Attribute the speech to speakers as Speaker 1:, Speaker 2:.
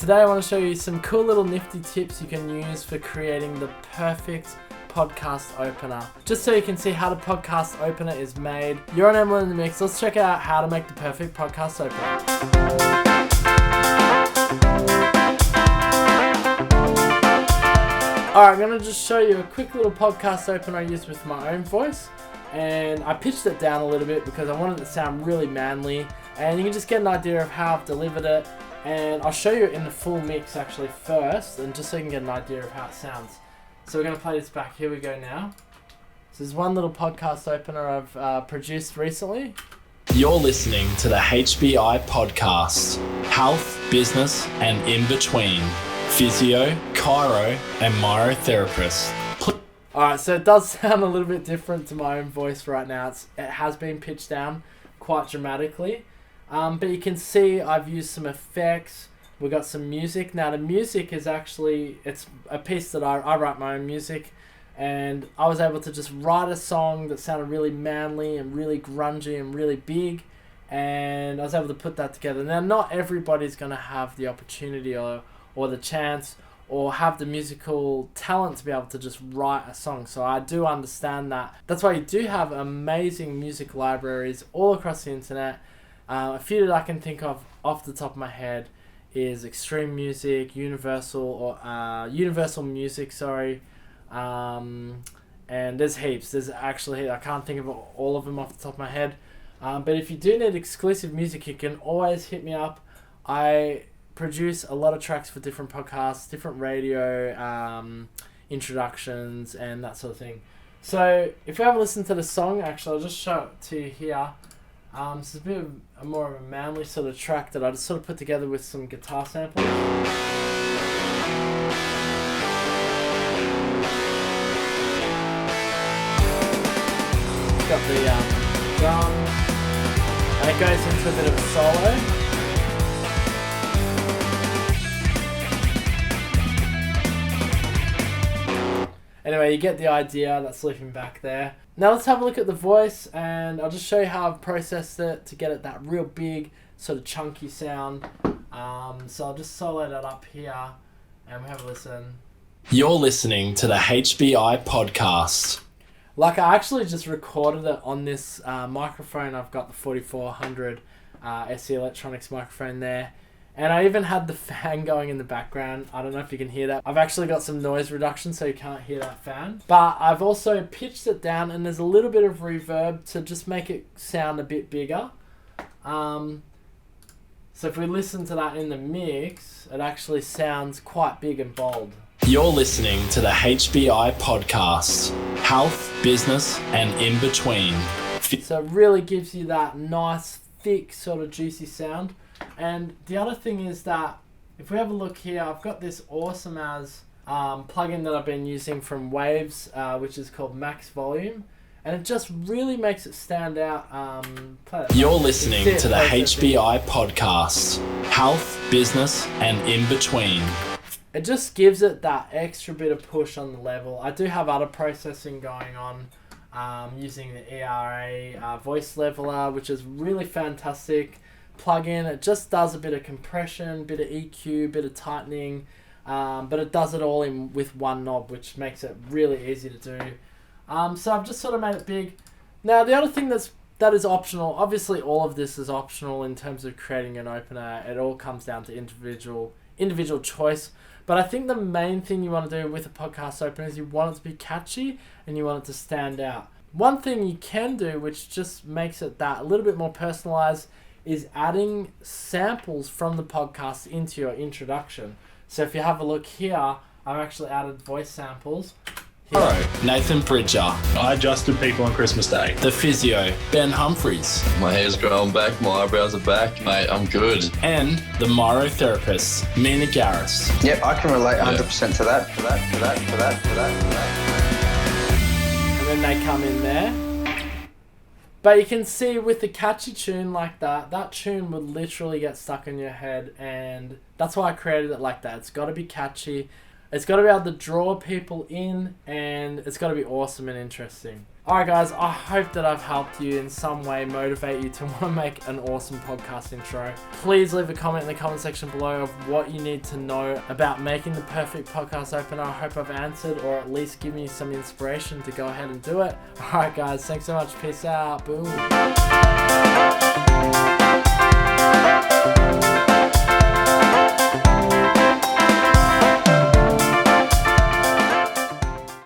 Speaker 1: Today I want to show you some cool little nifty tips you can use for creating the perfect podcast opener. Just so you can see how the podcast opener is made. You're on Emlyn in the Mix. Let's check out how to make the perfect podcast opener. Alright, I'm going to just show you a quick little podcast opener I used with my own voice. And I pitched it down a little bit because I wanted it to sound really manly. And you can just get an idea of how I've delivered it. And I'll show you in the full mix actually first, and just so you can get an idea of how it sounds. So we're going to play this back. Here we go now. This is one little podcast opener I've produced recently.
Speaker 2: You're listening to the HBI podcast. Health, business, and in between. Physio, chiro, and myotherapist.
Speaker 1: Alright, so it does sound a little bit different to my own voice right now. It has been pitched down quite dramatically. But you can see I've used some effects. We've got some music. Now the music is actually, it's a piece that I write my own music. And I was able to just write a song that sounded really manly and really grungy and really big. And I was able to put that together. Now not everybody's going to have the opportunity or the chance or have the musical talent to be able to just write a song. So I do understand that. That's why you do have amazing music libraries all across the internet. A few that I can think of off the top of my head is Extreme Music, Universal Music, and there's heaps. There's actually, I can't think of all of them off the top of my head. But if you do need exclusive music, you can always hit me up. I produce a lot of tracks for different podcasts, different radio introductions, and that sort of thing. So if you haven't listened to the song, actually, I'll just show it to you here. This is a bit of more of a manly sort of track that I just sort of put together with some guitar samples. Got the drum, and it goes into a bit of a solo. Anyway, you get the idea. That's looping back there. Now let's have a look at the voice, and I'll just show you how I've processed it to get it that real big, sort of chunky sound. So I'll just solo that up here, and we'll have a listen.
Speaker 2: You're listening to the HBI podcast.
Speaker 1: Like, I actually just recorded it on this microphone. I've got the 4400 SE Electronics microphone there. And I even had the fan going in the background. I don't know if you can hear that. I've actually got some noise reduction so you can't hear that fan. But I've also pitched it down, and there's a little bit of reverb to just make it sound a bit bigger. So if we listen to that in the mix, it actually sounds quite big and bold.
Speaker 2: You're listening to the HBI podcast. Health, business, and in between.
Speaker 1: So it really gives you that nice, thick, sort of juicy sound. And the other thing is that if we have a look here, I've got this awesome as plugin that I've been using from Waves, which is called Max Volume, and it just really makes it stand out.
Speaker 2: You're listening to the HBI podcast, health, business, and in between.
Speaker 1: It just gives it that extra bit of push on the level. I do have other processing going on using the ERA voice leveler, which is really fantastic plugin. It just does a bit of compression, bit of EQ, bit of tightening, but it does it all in with one knob, which makes it really easy to do. So I've just sort of made it big. Now the other thing that is optional, obviously all of this is optional in terms of creating an opener. It all comes down to individual choice. But I think the main thing you want to do with a podcast opener is you want it to be catchy and you want it to stand out. One thing you can do, which just makes it that a little bit more personalized, is adding samples from the podcast into your introduction. So if you have a look here, I've actually added voice samples.
Speaker 2: Hello, Nathan Bridger.
Speaker 3: I adjusted people on Christmas Day.
Speaker 2: The physio, Ben Humphries.
Speaker 4: My hair's growing back, my eyebrows are back. Mate, I'm good.
Speaker 2: And the myotherapist, Mina Garris.
Speaker 5: Yep, I can relate 100% to that.
Speaker 1: And then they come in there. But you can see with the catchy tune like that, that tune would literally get stuck in your head, and that's why I created it like that. It's got to be catchy. It's got to be able to draw people in, and it's got to be awesome and interesting. Alright guys, I hope that I've helped you in some way motivate you to want to make an awesome podcast intro. Please leave a comment in the comment section below of what you need to know about making the perfect podcast opener. I hope I've answered or at least given you some inspiration to go ahead and do it. Alright guys, thanks so much. Peace out. Boom.